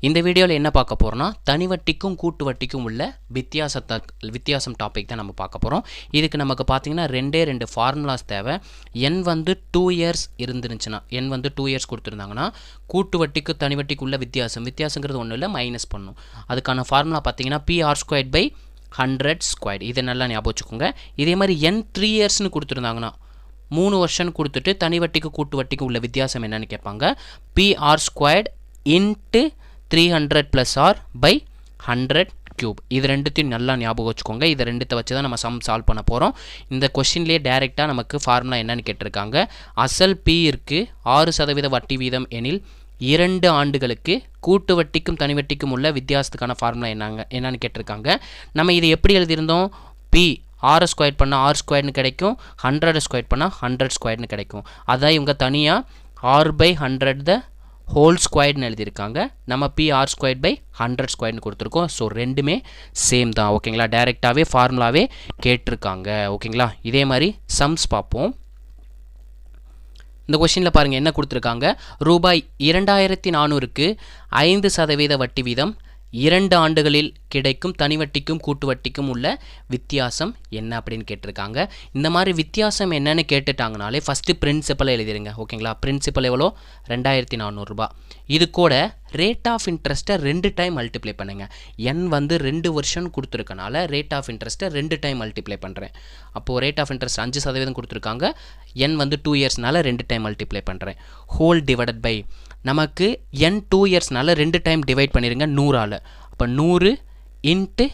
இந்த வீடியோவில் என்ன பார்க்க போகிறோம்னா தனி வட்டிக்கும் கூட்டு வட்டிக்கும் உள்ள வித்தியாசம் டாபிக் தான் நம்ம பார்க்க போகிறோம். இதுக்கு நமக்கு பார்த்தீங்கன்னா ரெண்டு ஃபார்முலாஸ் தேவை. n வந்து 2 இயர்ஸ் இருந்துருந்துச்சுன்னா n வந்து 2 இயர்ஸ் கொடுத்துருந்தாங்கன்னா கூட்டு வட்டிக்கு தனி வட்டிக்கு உள்ள வித்தியாசங்கிறது ஒன்றும் இல்லை, மைனஸ் பண்ணும். அதுக்கான ஃபார்முலா பார்த்தீங்கன்னா PR²/100². இதை நல்லா ஞாபகம் வச்சுக்கோங்க. இதே மாதிரி n 3 இயர்ஸ்னு கொடுத்துருந்தாங்கன்னா 3 வருஷம் கொடுத்துட்டு தனி வட்டிக்கு கூட்டு வட்டிக்கு உள்ள வித்தியாசம் என்னன்னு கேட்பாங்க. PR² × 300 + R/100³ இது ரெண்டுத்தையும் நல்லா ஞாபகம் வச்சுக்கோங்க. இது ரெண்டுத்தை வச்சு தான் நம்ம சம் சால்வ் பண்ண போகிறோம். இந்த கொஸ்டின்லேயே டேரெக்டாக நமக்கு ஃபார்முலா என்னன்னு கேட்டிருக்காங்க. அசல் P இருக்கு 6% வட்டி வீதம் எனில் 2 ஆண்டுகளுக்கு கூட்டு வட்டிக்கும் தனி வட்டிக்கும் உள்ள வித்தியாசத்துக்கான ஃபார்முலா என்னன்னு கேட்டிருக்காங்க. நம்ம இது எப்படி எழுதியிருந்தோம்? P R² பண்ணால் R² கிடைக்கும், 100² பண்ணால் 100² கிடைக்கும். அதான் இவங்க தனியாக R/100² எழுதியிருக்காங்க. நம்ம PR²/100² கொடுத்துருக்கோம். ஸோ ரெண்டுமே சேம் தான். ஓகேங்களா? டைரெக்டாகவே ஃபார்முலாவே கேட்டிருக்காங்க. ஓகேங்களா? இதே மாதிரி சம்ஸ் பார்ப்போம். இந்த கொஸ்டினில் பாருங்கள் என்ன கொடுத்துருக்காங்க. ரூபாய் 2400க்கு 5% வட்டி வீதம் 2 ஆண்டுகளில் கிடைக்கும் தனி வட்டிக்கும் கூட்டு வட்டிக்கும் உள்ள வித்தியாசம் என்ன அப்படின்னு கேட்டிருக்காங்க. இந்த மாதிரி வித்தியாசம் என்னன்னு கேட்டுட்டாங்கனாலே ஃபஸ்ட்டு பிரின்சிபலை எழுதிடுங்க. ஓகேங்களா? பிரின்சிபல் எவ்வளோ? 2400 ரூபா. இது கூட ரேட் ஆஃப் இன்ட்ரெஸ்ட்டை 2 டைம் மல்டிப்ளை பண்ணுங்கள். n வந்து 2 வருஷம் கொடுத்துருக்கனால ரேட் ஆஃப் இன்ட்ரெஸ்ட்டை 2 டைம் மல்டிப்ளை பண்ணுறேன். அப்போது ரேட் ஆஃப் இன்ட்ரெஸ்ட் 5% கொடுத்துருக்காங்க. n வந்து 2 இயர்ஸ்னால 2 டைம் மல்டிப்ளை பண்ணுறேன். ஹோல் டிவைடட் பை நமக்கு n 2 இயர்ஸ்னால 2 டைம் டிவைட் பண்ணிடுங்க 100ஆல். அப்போ 100 ×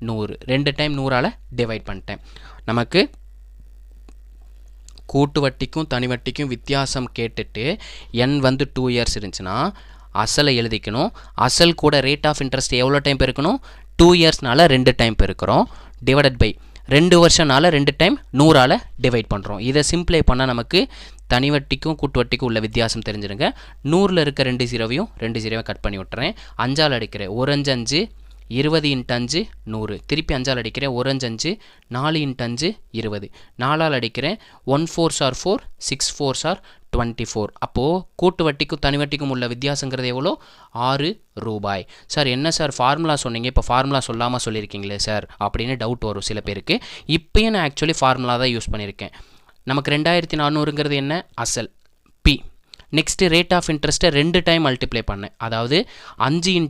100 2 டைம் 100ஆல் டிவைட் பண்ணிட்டேன். நமக்கு கூட்டு வட்டிக்கும் தனி வட்டிக்கும் வித்தியாசம் கேட்டுட்டு n வந்து 2 இயர்ஸ் இருந்துச்சுன்னா அசலை எழுதிக்கணும். அசல் கூட ரேட் ஆஃப் இன்ட்ரெஸ்ட் எவ்வளோ டைம் பெருக்கணும்? 2 இயர்ஸ்னால 2 டைம் பெருக்கிறோம். டிவைடட் பை 2 வருஷம்னால 2 டைம் 100ஆல் டிவைட் பண்ணுறோம். இதை சிம்பிளை பண்ணால் நமக்கு தனி வட்டிக்கும் கூட்டு வட்டிக்கும் உள்ள வித்தியாசம் தெரிஞ்சிருங்க. 100ல் இருக்க 2 ஜீரோவையும் 2 ஜீரோவை கட் பண்ணி விட்டுறேன். 5ஆல் அடிக்கிறேன். 1 5 5 20 × 5 100. திருப்பி 5ஆல் அடிக்கிறேன். 1 5 5 4 × 5 20. 4ஆல் அடிக்கிறேன். 1 4s are 4 6 4s are 24. அப்போது கூட்டு வட்டிக்கும் தனி வட்டிக்கும் உள்ள வித்தியாசங்கிறது எவ்வளோ? 6 ரூபாய். சார் என்ன சார் ஃபார்முலா சொன்னீங்க, இப்போ ஃபார்முலா சொல்லாமல் சொல்லியிருக்கீங்களே சார் அப்படின்னு டவுட் வரும் சில பேருக்கு. இப்போயும் நான் ஆக்சுவலி ஃபார்முலா தான் யூஸ் பண்ணியிருக்கேன். நமக்கு 2400ங்கிறது என்ன? அசல் P. நெக்ஸ்ட்டு ரேட் ஆஃப் இன்ட்ரெஸ்ட்டை 2 டைம் மல்டிப்ளை பண்ணேன். அதாவது 5 ×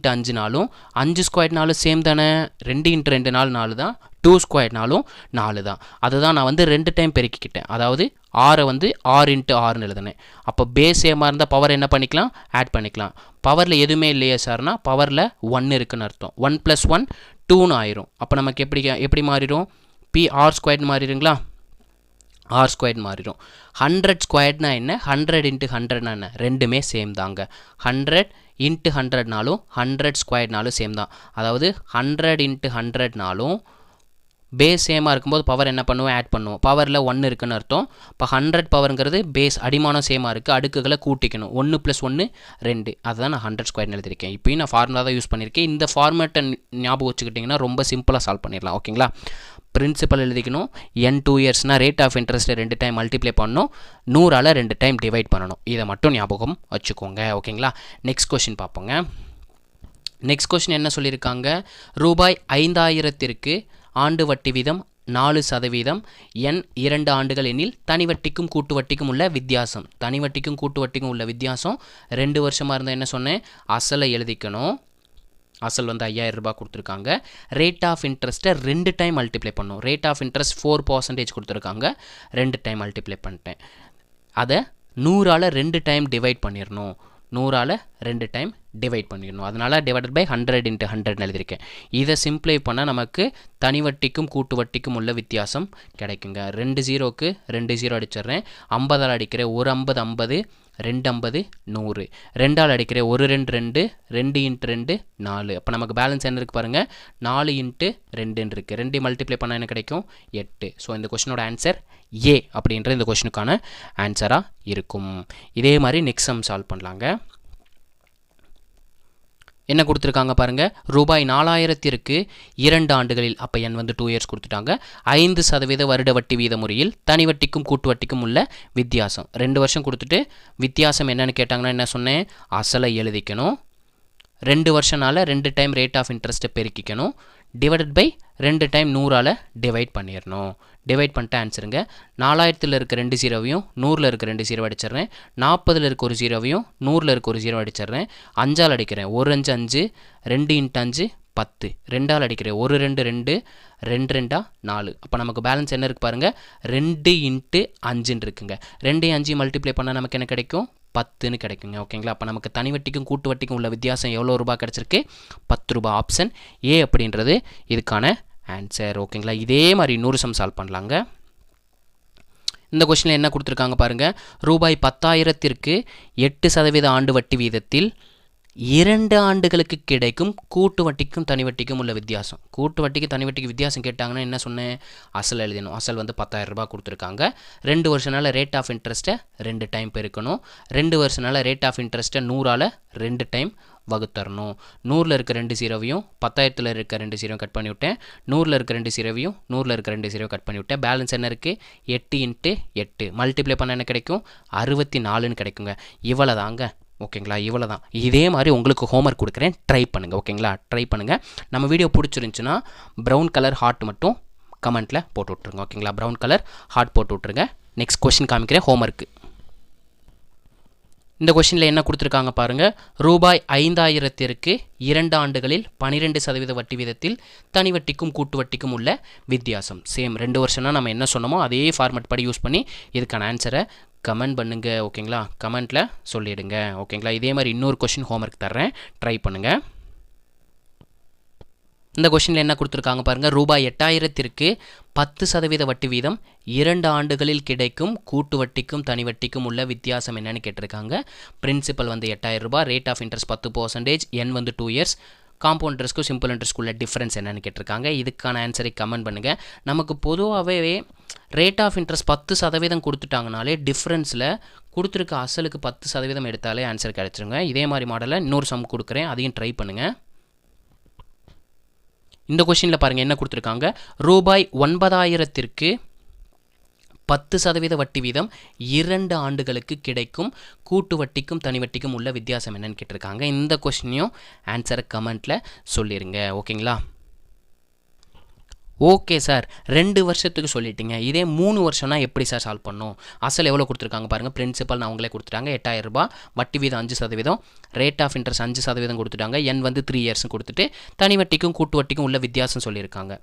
5 5² சேம் தானே. 2 × 2 4 தான். 2² 4 தான். அதுதான் நான் வந்து 2 டைம் பெருக்கிக்கிட்டேன். அதாவது 6 வந்து 6 × 6ன்னு எழுதுனேன். அப்போ பேஸ் சேமாக இருந்தால் பவர் என்ன பண்ணிக்கலாம்? ஆட் பண்ணிக்கலாம். பவரில் எதுவுமே இல்லையே சார்னா பவரில் 1 இருக்குன்னு அர்த்தம். 1 + 1 2ன்னு ஆயிரும். அப்போ நமக்கு எப்படி மாறிடும்? PR² மாறிடுங்களா? R² மாறிடும். 100² என்ன? 100 × 100 என்ன? ரெண்டுமே சேம் தாங்க. 100 × 100 100² சேம் தான். அதாவது 100 × 100 பேஸ் சேமாக இருக்கும்போது பவர் என்ன பண்ணுவோம்? ஆட் பண்ணுவோம். பவரில் 1 இருக்குன்னு அர்த்தம். இப்போ 100 பவருங்கிறது பேஸ் அடிமானம் சேமாக இருக்குது, அடுக்குகளை கூட்டிக்கணும். 1 + 1 2. அதுதான் நான் 100² எழுதியிருக்கேன். இப்போயும் நான் ஃபார்முலா தான் யூஸ் பண்ணியிருக்கேன். இந்த ஃபார்மேட்டை ஞாபகம் வச்சுக்கிட்டிங்கன்னா ரொம்ப சிம்பிளாக சால்வ் பண்ணிடலாம். ஓகேங்களா? பிரின்சிபல் எழுதிக்கணும். n 2 இயர்ஸ்னால் ரேட் ஆஃப் இன்ட்ரெஸ்ட்டை 2 டைம் மல்டிப்ளை பண்ணணும். 100ஆல் 2 டைம் டிவைட் பண்ணணும். இதை மட்டும் ஞாபகம் வச்சுக்கோங்க. ஓகேங்களா? நெக்ஸ்ட் கொஸ்டின் பார்ப்போங்க. நெக்ஸ்ட் கொஸ்டின் என்ன சொல்லியிருக்காங்க? ரூபாய் 5000க்கு ஆண்டு வட்டி வீதம் 4% n 2 ஆண்டுகள் எனில் தனி வட்டிக்கும் கூட்டு வட்டிக்கும் உள்ள வித்தியாசம். தனி வட்டிக்கும் கூட்டு வட்டிக்கும் உள்ள வித்தியாசம் 2 வருஷமாக இருந்தால் என்ன சொன்னேன்? அசலை எழுதிக்கணும். அசல் வந்து 5000 ரூபாய் கொடுத்துருக்காங்க. ரேட் ஆஃப் இன்ட்ரெஸ்ட்டை 2 டைம் மல்டிப்ளை பண்ணணும். ரேட் ஆஃப் இன்ட்ரெஸ்ட் 4% கொடுத்துருக்காங்க. 2 டைம் மல்டிப்ளை பண்ணிட்டேன். அதை 100ஆல் 2 டைம் டிவைட் பண்ணிடணும். 100ஆல் 2 டைம் டிவைட் பண்ணிடணும். அதனால் டிவைடட் பை 100 × 100 எழுதியிருக்கேன். இதை சிம்ப்ளை பண்ணால் நமக்கு தனி வட்டிக்கும் கூட்டு வட்டிக்கும் உள்ள வித்தியாசம் கிடைக்குங்க. 2 ஜீரோக்கு 2 ஜீரோ அடிச்சிடுறேன். 50ஆல் அடிக்கிறேன். 1 50 50 2 50 100. 2ஆல் அடிக்கிறேன். 1 2 2 2 × 2 4. அப்போ நமக்கு பேலன்ஸ் என்ன இருக்குது பாருங்கள்? 4 × 2 இருக்குது. 2 மல்டிப்ளை பண்ணால் என்ன கிடைக்கும்? 8. ஸோ இந்த கொஸ்டினோட ஆன்சர் ஏ அப்படின்ற இந்த கொஸ்டினுக்கான ஆன்சராக இருக்கும். இதே மாதிரி நெக்ஸ்ட் சம் சால்வ் பண்ணலாங்க. என்ன கொடுத்துருக்காங்க பாருங்கள். ரூபாய் 4000க்கு 2 ஆண்டுகளில், அப்போ n வந்து 2 இயர்ஸ் கொடுத்துட்டாங்க, 5% வருட வட்டி வீத முறையில் தனி வட்டிக்கும் கூட்டு வட்டிக்கும் உள்ள வித்தியாசம். 2 வருஷம் கொடுத்துட்டு வித்தியாசம் என்னன்னு கேட்டாங்கன்னா என்ன சொன்னேன்? அசலை எழுதிக்கணும். 2 வருஷனால 2 டைம் ரேட் ஆஃப் இன்ட்ரெஸ்ட்டை பெருக்கிக்கணும், டிவைடட் பை 2 டைம் 100ஆல் டிவைட் பண்ணிடணும். டிவைட் பண்ணிட்டு ஆன்சருங்க. 4000 இருக்க 2 ஜீரோவையும் 100 இருக்க 2 ஜீரோ அடிச்சிடுறேன், 40 இருக்க ஒரு ஜீரோவையும் 100 இருக்க ஒரு ஜீரோ அடிச்சிடுறேன், 5ஆல் அடிக்கிறேன், 1 5 5, 2 × 5 10, 2ஆல் அடிக்கிறேன், 1 2 2, 2 2 4. அப்போ நமக்கு பேலன்ஸ் என்ன இருக்குது பாருங்கள், 2 × 5 இருக்குங்க. 2 5 மல்டிப்ளை பண்ணால் நமக்கு என்ன கிடைக்கும், 10ன்னு கிடைக்குங்க. ஓகேங்களா? அப்போ நமக்கு தனி வட்டிக்கும் கூட்டு வட்டிக்கும் உள்ள வித்தியாசம் எவ்வளோ ரூபாய் கிடச்சிருக்கு, 10 ரூபாய். ஆப்ஷன் ஏ அப்படின்றது இதுக்கான ஆன்சர். ஓகேங்களா? இதே மாதிரி இன்னொரு சம் சால்வ் பண்ணலாங்க. இந்த கொஸ்டினில் என்ன கொடுத்துருக்காங்க பாருங்கள், ரூபாய் 10,000க்கு 8% ஆண்டு வட்டி வீதத்தில் 2 ஆண்டுகளுக்கு கிடைக்கும் கூட்டு வட்டிக்கும் தனி வட்டிக்கும் உள்ள வித்தியாசம். கூட்டு வட்டிக்கு தனி வட்டிக்கு வித்தியாசம் கேட்டாங்கன்னா என்ன சொன்னேன், அசல் எழுதணும். அசல் வந்து 10,000 ரூபாய் கொடுத்துருக்காங்க. 2 வருஷனால ரேட் ஆஃப் இன்ட்ரெஸ்ட்டை 2 டைம் பெருக்கணும். 2 வருஷனால ரேட் ஆஃப் இன்ட்ரெஸ்ட்டை 100ஆல் 2 டைம் வகுத்தரணும். 100ல் இருக்க 2 ஜீரோவையும் 10,000ல் இருக்க 2 ஜீரோவும் கட் பண்ணி விட்டேன், 100ல் இருக்க 2 ஜீரோவையும் 100ல் இருக்க 2 ஜீரோவும் கட் பண்ணி விட்டேன். பேலன்ஸ் என்ன இருக்குது, 8 × 8 மல்டிப்ளை பண்ண என்ன கிடைக்கும், 64ன்னு கிடைக்குங்க. இவ்வளோ தாங்க. ஓகேங்களா? இவ்வளோ தான். இதே மாதிரி உங்களுக்கு ஹோம்ஒர்க் கொடுக்குறேன், ட்ரை பண்ணுங்கள். ஓகேங்களா? ட்ரை பண்ணுங்கள். நம்ம வீடியோ பிடிச்சிருந்துச்சுன்னா ப்ரௌன் கலர் ஹார்ட் மட்டும் கமெண்ட்டில் போட்டு விட்ருங்க. ஓகேங்களா? ப்ரௌன் கலர் ஹார்ட் போட்டு விட்ருங்க. நெக்ஸ்ட் கொஸ்டின் காமிக்கிறேன், ஹோம்ஒர்க்கு. இந்த கொஸ்டினில் என்ன கொடுத்துருக்காங்க பாருங்கள், ரூபாய் 5,000க்கு 2 ஆண்டுகளில் 12% வட்டி வீதத்தில் தனி வட்டிக்கும் கூட்டு வட்டிக்கும் உள்ள வித்தியாசம். சேம் 2 வருஷம்னா நம்ம என்ன சொன்னோமோ அதே ஃபார்மேட் படி யூஸ் பண்ணி இதுக்கான ஆன்சரை கமெண்ட் பண்ணுங்க. ஓகேங்களா? கமெண்ட்டில் சொல்லிவிடுங்க. ஓகேங்களா? இதே மாதிரி இன்னொரு கொஸ்டின் ஹோம்ஒர்க் தர்றேன், ட்ரை பண்ணுங்கள். இந்த கொஸ்டினில் என்ன கொடுத்துருக்காங்க பாருங்கள், ரூபாய் 8,000க்கு 10% வட்டி வீதம் 2 ஆண்டுகளில் கிடைக்கும் கூட்டு வட்டிக்கும் தனி வட்டிக்கும் உள்ள வித்தியாசம் என்னன்னு கேட்டிருக்காங்க. பிரின்சிபல் வந்து 8,000 ரூபாய், ரேட் ஆஃப் இன்ட்ரெஸ்ட் 10%, என் வந்து 2 இயர்ஸ், காம்பவுண்ட் இன்ட்ரெஸ்ட்க்கும் சிம்பிள் இன்ட்ரெஸ்ட்க்கு உள்ள டிஃப்ரென்ஸ் என்னன்னு கேட்டிருக்காங்க. இதுக்கான ஆன்சரை கமெண்ட் பண்ணுங்கள். நமக்கு பொதுவாகவே ரேட் ஆஃப் இன்ட்ரெஸ்ட் 10% கொடுத்துட்டாங்கனாலே டிஃப்ரென்ஸில் கொடுத்துருக்க அசலுக்கு 10% எடுத்தாலே ஆன்சர் கிடச்சிருங்க. இதே மாதிரி மாடலில் இன்னொரு சம் கொடுக்குறேன், அதையும் ட்ரை பண்ணுங்கள். இந்த கொஸ்டினில் பாருங்கள் என்ன கொடுத்துருக்காங்க, ரூபாய் 9,000க்கு 10% வட்டி வீதம் 2 ஆண்டுகளுக்கு கிடைக்கும் கூட்டு வட்டிக்கும் தனி வட்டிக்கும் உள்ள வித்தியாசம் என்னன்னு கேட்டிருக்காங்க. இந்த கொஸ்டினையும் ஆன்சரை கமெண்ட்டில் சொல்லிடுங்க. ஓகேங்களா? ஓகே சார், 2 வருஷத்துக்கு சொல்லிட்டீங்க, இதே 3 வருஷம்னா எப்படி சார் சால்வ் பண்ணணும்? அசல் எவ்வளோ கொடுத்துருக்காங்க பாருங்கள், பிரின்சிபல் அவங்களே கொடுத்துட்டாங்க 8,000 ரூபாய், வட்டி வீதம் 5%, ரேட் ஆஃப் இன்ட்ரெஸ்ட் 5% கொடுத்துட்டாங்க, என் வந்து 3 இயர்ஸ் கொடுத்துட்டு தனி வட்டிக்கும் கூட்டு வட்டிக்கும் உள்ள வித்தியாசம் சொல்லியிருக்காங்க.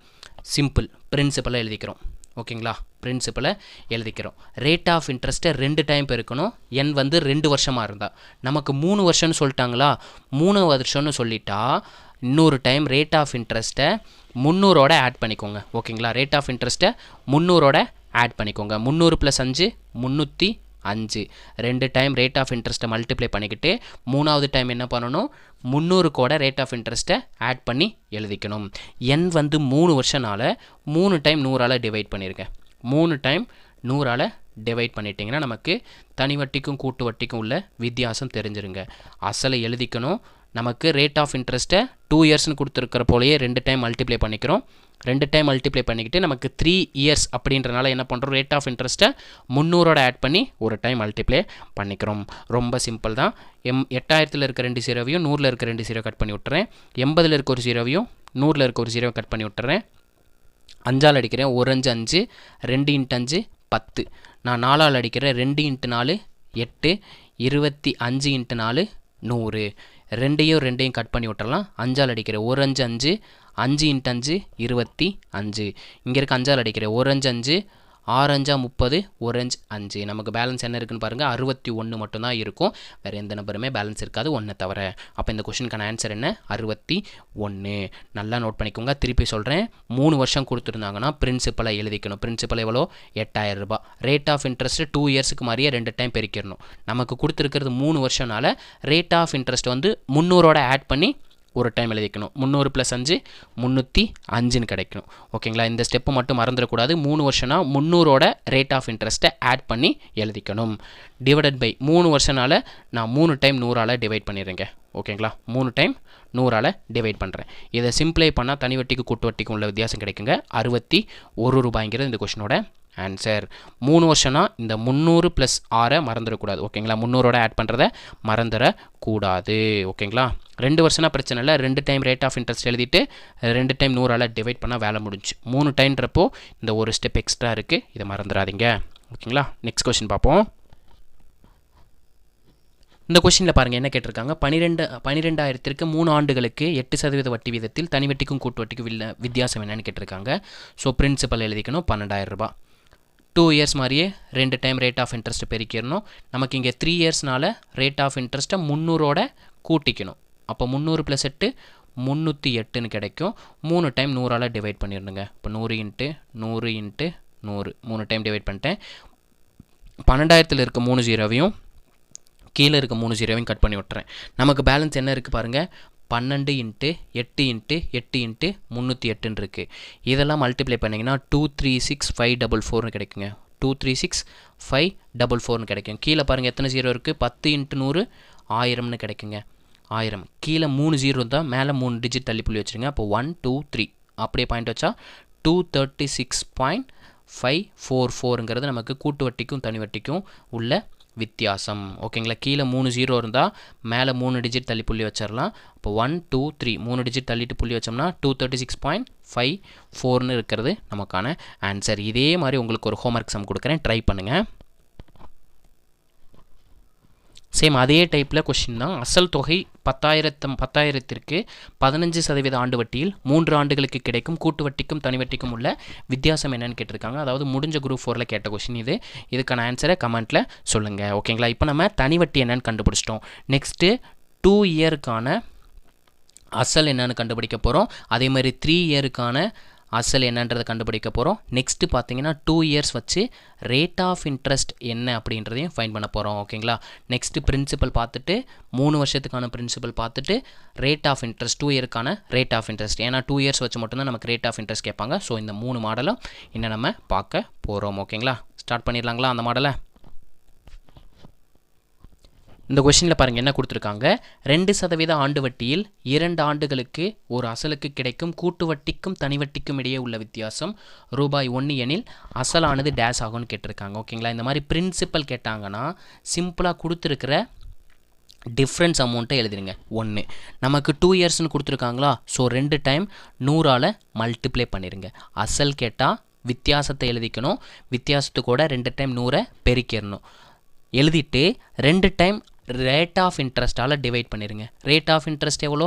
சிம்பிள் பிரின்சிபலை எழுதிக்கிறோம். ஓகேங்களா? பிரின்சிபலை எழுதிக்கிறோம். ரேட் ஆஃப் இன்ட்ரெஸ்ட்டை 2 டைம் பெருக்கணும். என் வந்து 2 வருஷமாக இருந்தால், நமக்கு 3 வருஷம்னு சொல்லிட்டாங்களா, 3 வருஷம்னு சொல்லிட்டா இன்னொரு டைம் ரேட் ஆஃப் இன்ட்ரெஸ்ட்டை 300ஓட ஆட் பண்ணிக்கோங்க. ஓகேங்களா? ரேட் ஆஃப் இன்ட்ரெஸ்ட்டை 300ஓட ஆட் பண்ணிக்கோங்க. 300 + 5 305. 2 டைம் ரேட் ஆஃப் இன்ட்ரெஸ்ட்டை மல்டிப்ளை பண்ணிக்கிட்டு 3வது டைம் என்ன பண்ணணும், 300க்கோட ரேட் ஆஃப் இன்ட்ரெஸ்ட்டை ஆட் பண்ணி எழுதிக்கணும். என் வந்து 3 வருஷனால 3 டைம் 100ஆல் டிவைட் பண்ணியிருக்கேன். 3 டைம் 100ஆல் டிவைட் பண்ணிட்டீங்கன்னா நமக்கு தனி வட்டிக்கும் கூட்டு வட்டிக்கும் உள்ள வித்தியாசம் தெரிஞ்சிருங்க. அசலை எழுதிக்கணும். நமக்கு ரேட் ஆஃப் இன்ட்ரெஸ்ட்டை 2 இயர்ஸ்னு கொடுத்துருக்கிற போலேயே 2 டைம் மல்டிப்ளை பண்ணிக்கிறோம். 2 டைம் மல்டிப்ளை பண்ணிக்கிட்டு நமக்கு 3 இயர்ஸ் அப்படின்றனால என்ன பண்ணுறோம், ரேட் ஆஃப் இன்ட்ரெஸ்ட்டை 300ஓட ஆட் பண்ணி ஒரு டைம் மல்டிப்ளை பண்ணிக்கிறோம். ரொம்ப சிம்பிள் தான். 8,000ல் இருக்க 2 ஜீரோவையும் 100ல் இருக்க 2 ஜீரோ கட் பண்ணி விட்டுறேன், 80ல் இருக்க ஒரு ஜீரோவையும் 100ல் இருக்க ஒரு ஜீரோ கட் பண்ணி விட்டுறேன், 5ஆல் அடிக்கிறேன், 1 5 5, 2 × 5 10, நான் 4ஆல் அடிக்கிறேன், 2 × 4 8, 25 × 4 100. 2யும் கட் பண்ணி விட்டுறலாம். 5ஆல் அடிக்கிறேன், 1 5 5, 5 × 5 25. இங்கே இருக்க 5ஆல் அடிக்கிறேன், 1 5 5, 6 5 30, 1 5 5. நமக்கு பேலன்ஸ் என்ன இருக்குன்னு பாருங்கள், 61 மட்டும்தான் இருக்கும். வேறு எந்த நம்பருமே பேலன்ஸ் இருக்காது 1 தவிர. அப்போ இந்த கொஸ்டினுக்கான ஆன்சர் என்ன, 61. நல்லா நோட் பண்ணிக்கோங்க. திருப்பி சொல்கிறேன், 3 வருஷம் கொடுத்துருந்தாங்கன்னா பிரின்சிபலை எழுதிக்கணும். பிரின்சிபல் எவ்வளோ, 8,000 ரூபாய். ரேட் ஆஃப் இன்ட்ரெஸ்ட் 2 இயர்ஸுக்கு மாதிரியே 2 டைம் பெருக்கிடணும். நமக்கு கொடுத்துருக்கிறது 3 வருஷம்னால ரேட் ஆஃப் இன்ட்ரெஸ்ட் வந்து 300ஓட ஆட் பண்ணி ஒரு டைம் எழுதிக்கணும். 300 + 5 305ன்னு கிடைக்கணும். ஓகேங்களா? இந்த ஸ்டெப்பு மட்டும் மறந்துடக்கூடாது. 3 வருஷம்னா 300ஓட ரேட் ஆஃப் இன்ட்ரெஸ்ட்டை ஆட் பண்ணி எழுதிக்கணும். டிவைடட் பை 3 வருஷனால நான் 3 டைம் 100ஆல் டிவைட் பண்ணிடுறேங்க. ஓகேங்களா? 3 டைம் 100ஆல் டிவைட் பண்ணுறேன். இதை சிம்பிளை பண்ணால் தனி வட்டிக்கு கூட்டு வட்டிக்கும் உள்ள வித்தியாசம் கிடைக்குங்க. 61 ரூபாய்ங்கிறது இந்த கொஸ்டினோட ஆன்சர். 3 வருஷம்னா இந்த 300 + 6 மறந்துடக்கூடாது. ஓகேங்களா, 300ஓட ஆட் பண்ணுறதை மறந்துடக்கூடாது. ஓகேங்களா, 2 வருஷம்னா பிரச்சனை இல்லை, 2 டைம் ரேட் ஆஃப் இன்ட்ரெஸ்ட் எழுதிட்டு 2 டைம் 100ஆல் டிவைட் பண்ணால் வேலை முடிஞ்சு. 3 டைம்ன்றப்போ இந்த ஒரு ஸ்டெப் எக்ஸ்ட்ரா இருக்குது, இதை மறந்துடாதீங்க. ஓகேங்களா, நெக்ஸ்ட் கொஸ்டின் பார்ப்போம். இந்த கொஸ்டினில் பாருங்கள் என்ன கேட்டிருக்காங்க. 12,000க்கு 3 ஆண்டுகளுக்கு 8% வட்டி வீதத்தில் தனி வட்டிக்கும் கூட்டு வட்டிக்கும் வித்தியாசம் என்னன்னு கேட்டிருக்காங்க. ஸோ பிரின்சிபல் எழுதிக்கணும் 12,000 ரூபாய். 2 இயர்ஸ் மாதிரியே 2 டைம் ரேட் ஆஃப் இன்ட்ரெஸ்ட் பெருக்கிடணும். நமக்கு இங்கே 3 இயர்ஸ்னால ரேட் ஆஃப் இன்ட்ரெஸ்ட்டை 300ஓட கூட்டிக்கணும். அப்போ 300 + 8 308ன்னு கிடைக்கும். 3 டைம் 100ஆல் டிவைட் பண்ணிடணுங்க. இப்போ 100 × 100 × 100 3 டைம் டிவைட் பண்ணிட்டேன். 12,000ல் இருக்க 3 ஜீரோவையும் கீழே இருக்க 3 ஜீரோவையும் கட் பண்ணி விட்டுறேன். நமக்கு பேலன்ஸ் என்ன இருக்குது பாருங்கள், 12 × 8 × 8 × 308 இருக்குது. இதெல்லாம் மல்டிப்ளை பண்ணிங்கன்னா 236,544 கிடைக்குங்க. 236,544 கிடைக்கும். கீழே பாருங்கள் எத்தனை ஜீரோ இருக்குது, 10 × 100 1000ன்னு கிடைக்குங்க. 1000 கீழே 3 ஜீரோ தான், மேலே 3 டிஜிட் தள்ளி புள்ளி வச்சுருங்க. அப்போ 1 2 3 அப்படியே பாயிண்ட் வச்சா 236.544ங்கிறது நமக்கு கூட்டு வட்டிக்கும் தனி வட்டிக்கும் உள்ள வித்தியாசம். ஓகேங்களா, கீழே 3 ஜீரோ இருந்தால் மேலே 3 டிஜிட் தள்ளி புள்ளி வச்சிடலாம். இப்போ 1 2 3 3 டிஜிட் தள்ளிட்டு புள்ளி வச்சோம்னா 236.54ன்னு இருக்கிறது நமக்கான ஆன்சர். இதே மாதிரி உங்களுக்கு ஒரு ஹோம்ஒர்க் சம் கொடுக்குறேன், ட்ரை பண்ணுங்கள். சேம் அதே டைப்பில் கொஷின் தான். அசல் தொகை 10,000க்கு 15% ஆண்டு வட்டியில் 3 ஆண்டுகளுக்கு கிடைக்கும் கூட்டு வட்டிக்கும் தனி வட்டிக்கும் உள்ள வித்தியாசம் என்னன்னு கேட்டிருக்காங்க. அதாவது முடிஞ்ச குரூப் 4ல் கேட்ட கொஷின் இது. இதுக்கான ஆன்சரை கமெண்ட்டில் சொல்லுங்கள். ஓகேங்களா, இப்போ நம்ம தனி வட்டி என்னன்னு கண்டுபிடிச்சிட்டோம். நெக்ஸ்ட்டு 2 இயருக்கான அசல் என்னன்னு கண்டுபிடிக்க போகிறோம். அதே மாதிரி 3 இயருக்கான அசல் என்னன்றதை கண்டுபிடிக்க போகிறோம். நெக்ஸ்ட்டு பார்த்தீங்கன்னா 2 இயர்ஸ் வச்சு ரேட் ஆஃப் இன்ட்ரெஸ்ட் என்ன அப்படின்றதையும் ஃபைண்ட் பண்ண போகிறோம். ஓகேங்களா, நெக்ஸ்ட்டு பிரின்சிபல் பார்த்துட்டு 3 வருஷத்துக்கான பிரின்சிபல் பார்த்துட்டு ரேட் ஆஃப் இன்ட்ரெஸ்ட் 2 இயருக்கான ரேட் ஆஃப் இன்ட்ரெஸ்ட், ஏன்னா 2 இயர்ஸ் வச்சு மட்டும்தான் நமக்கு ரேட் ஆஃப் இன்ட்ரெஸ்ட் கேட்பாங்க. ஸோ இந்த 3 மாடலும் இன்னும் நம்ம பார்க்க போகிறோம். ஓகேங்களா, ஸ்டார்ட் பண்ணிடலாங்களா அந்த மாடலை. இந்த கொஷினில் பாருங்கள் என்ன கொடுத்துருக்காங்க. 2% ஆண்டு வட்டியில் 2 ஆண்டுகளுக்கு ஒரு அசலுக்கு கிடைக்கும் கூட்டு வட்டிக்கும் தனி வட்டிக்கும் இடையே உள்ள வித்தியாசம் ரூபாய் 1 எனில் அசலானது டேஸ் ஆகும்னு கேட்டிருக்காங்க. ஓகேங்களா, இந்த மாதிரி பிரின்சிபல் கேட்டாங்கன்னா சிம்பிளாக கொடுத்துருக்கிற டிஃப்ரென்ஸ் அமௌண்ட்டை எழுதிடுங்க 1. நமக்கு 2 இயர்ஸ்னு கொடுத்துருக்காங்களா, ஸோ 2 டைம் 100ஆல் மல்டிப்ளை பண்ணிடுங்க. அசல் கேட்டால் வித்தியாசத்தை எழுதிக்கணும், வித்தியாசத்துக்கூட 2 டைம் 100 பெருக்கிடணும். எழுதிட்டு 2 டைம் ரேட் ஆஃப் இன்ட்ரெஸ்ட்டால் டிவைட் பண்ணிடுங்க. ரேட் ஆஃப் இன்ட்ரெஸ்ட் எவ்வளோ,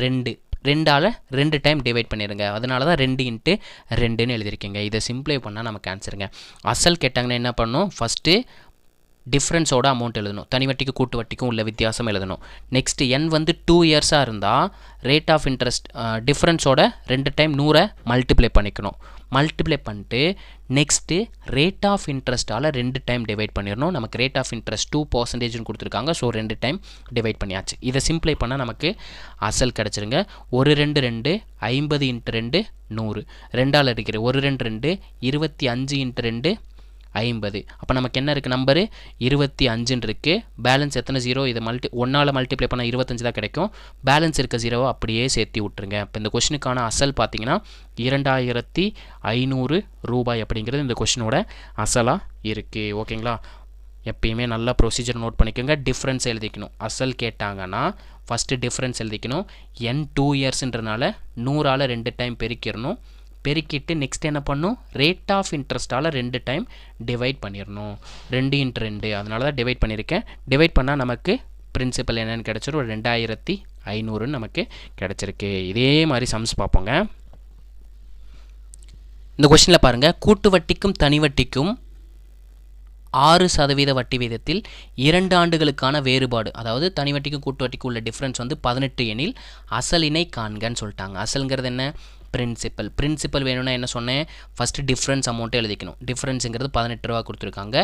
2 2ஆல் 2 டைம் டிவைட் பண்ணிடுங்க. அதனால தான் 2 × 2ன்னு எழுதியிருக்கீங்க. இதை சிம்ப்ளை பண்ணால் நமக்கு ஆன்சருங்க. அசல் கேட்டாங்கன்னா என்ன பண்ணணும், ஃபஸ்ட்டு டிஃப்ரென்ஸோட அமௌண்ட் எழுதணும், தனி வட்டிக்கு கூட்டு வட்டிக்கும் உள்ள வித்தியாசம் எழுதணும். நெக்ஸ்ட்டு n வந்து 2 இயர்ஸாக இருந்தால் ரேட் ஆஃப் இன்ட்ரெஸ்ட் டிஃப்ரென்ஸோட 2 டைம் 100 மல்டிப்ளை பண்ணிக்கணும். மல்டிப்ளை பண்ணிட்டு நெக்ஸ்ட்டு ரேட் ஆஃப் இன்ட்ரெஸ்ட்டால் 2 டைம் டிவைட் பண்ணிடணும். நமக்கு ரேட் ஆஃப் இன்ட்ரெஸ்ட் 2% கொடுத்துருக்காங்க, ஸோ 2 டைம் டிவைட் பண்ணியாச்சு. இதை சிம்ப்ளை பண்ணால் நமக்கு அசல் கிடச்சிருங்க. 1 2 2 50 × 2 100 2ஆல் அடிக்கிற 1 2 2 25 × 2 50. அப்போ நமக்கு என்ன இருக்குது, நம்பரு 25ன்னு இருக்குது. பேலன்ஸ் எத்தனை ஜீரோ, இதை 1ஆல் மல்டிப்ளை பண்ணால் 25 தான் கிடைக்கும். பேலன்ஸ் இருக்க ஜீரோவை அப்படியே சேர்த்து விட்டுருங்க. இப்போ இந்த கொஷினுக்கான அசல் பார்த்தீங்கன்னா 2,500 ரூபாய் அப்படிங்கிறது இந்த கொஷினோட அசலாக இருக்குது. ஓகேங்களா, எப்பயுமே நல்லா ப்ரொசீஜர் நோட் பண்ணிக்கோங்க. டிஃப்ரென்ஸ் எழுதிக்கணும். அசல் கேட்டாங்கன்னா ஃபஸ்ட்டு டிஃப்ரென்ஸ் எழுதிக்கணும். n 2 இயர்ஸ்ன்றனால 100ஆல் 2 டைம் பெருக்கிடணும். பெருக்கிட்டு நெக்ஸ்ட் என்ன பண்ணணும், ரேட் ஆஃப் இன்ட்ரெஸ்ட்டால் 2 டைம் டிவைட் பண்ணிடணும். 2 × 2 அதனால தான் டிவைட் பண்ணியிருக்கேன். டிவைட் பண்ணால் நமக்கு பிரின்சிபல் என்னென்னு கிடச்சிரும், 2,500ன்னு நமக்கு கிடச்சிருக்கு. இதே மாதிரி சம்ஸ் பார்ப்போங்க. இந்த கொஸ்டினில் பாருங்கள், கூட்டு வட்டிக்கும் தனி வட்டிக்கும் 6% வட்டி வீதத்தில் 2 ஆண்டுகளுக்கான வேறுபாடு, அதாவது தனி வட்டிக்கும் கூட்டு வட்டிக்கும் உள்ள டிஃப்ரென்ஸ் வந்து 18 எனில் அசலினை காண்கன்னு சொல்லிட்டாங்க. அசலுங்கிறது என்ன, பிரின்சிபல். பிரின்சிபல் வேணும்னா என்ன சொன்னேன், ஃபஸ்ட்டு டிஃப்ரென்ஸ் அமௌண்ட்டை எழுதிக்கணும். டிஃப்ரென்ஸுங்கிறது 18 ரூபா கொடுத்துருக்காங்க.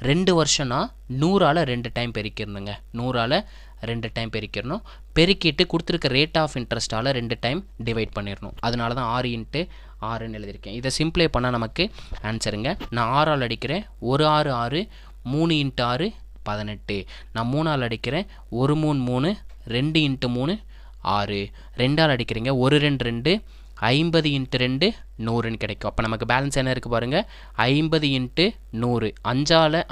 2 வருஷம்னா 100ஆல் 2 டைம் பெருக்கிடணுங்க. 100ஆல் 2 டைம் பெருக்கிடணும். பெருக்கிட்டு கொடுத்துருக்க ரேட் ஆஃப் இன்ட்ரெஸ்ட்டால் 2 டைம் டிவைட் பண்ணிடணும். அதனால தான் 6 × 6ன்னு எழுதியிருக்கேன். இதை சிம்ப்ளை பண்ணால் நமக்கு ஆன்சருங்க. நான் 6ஆல் அடிக்கிறேன், 1 6 6 3 × 6 18. நான் 3ஆல் அடிக்கிறேன், 1 3 3 2 × 3 6. 2ஆல் அடிக்கிறீங்க, 1 2 2 50 இன்ட்டு 2 100ன்னு கிடைக்கும். அப்போ நமக்கு பேலன்ஸ் என்ன இருக்குது பாருங்கள், 50 இன்ட்டு 100.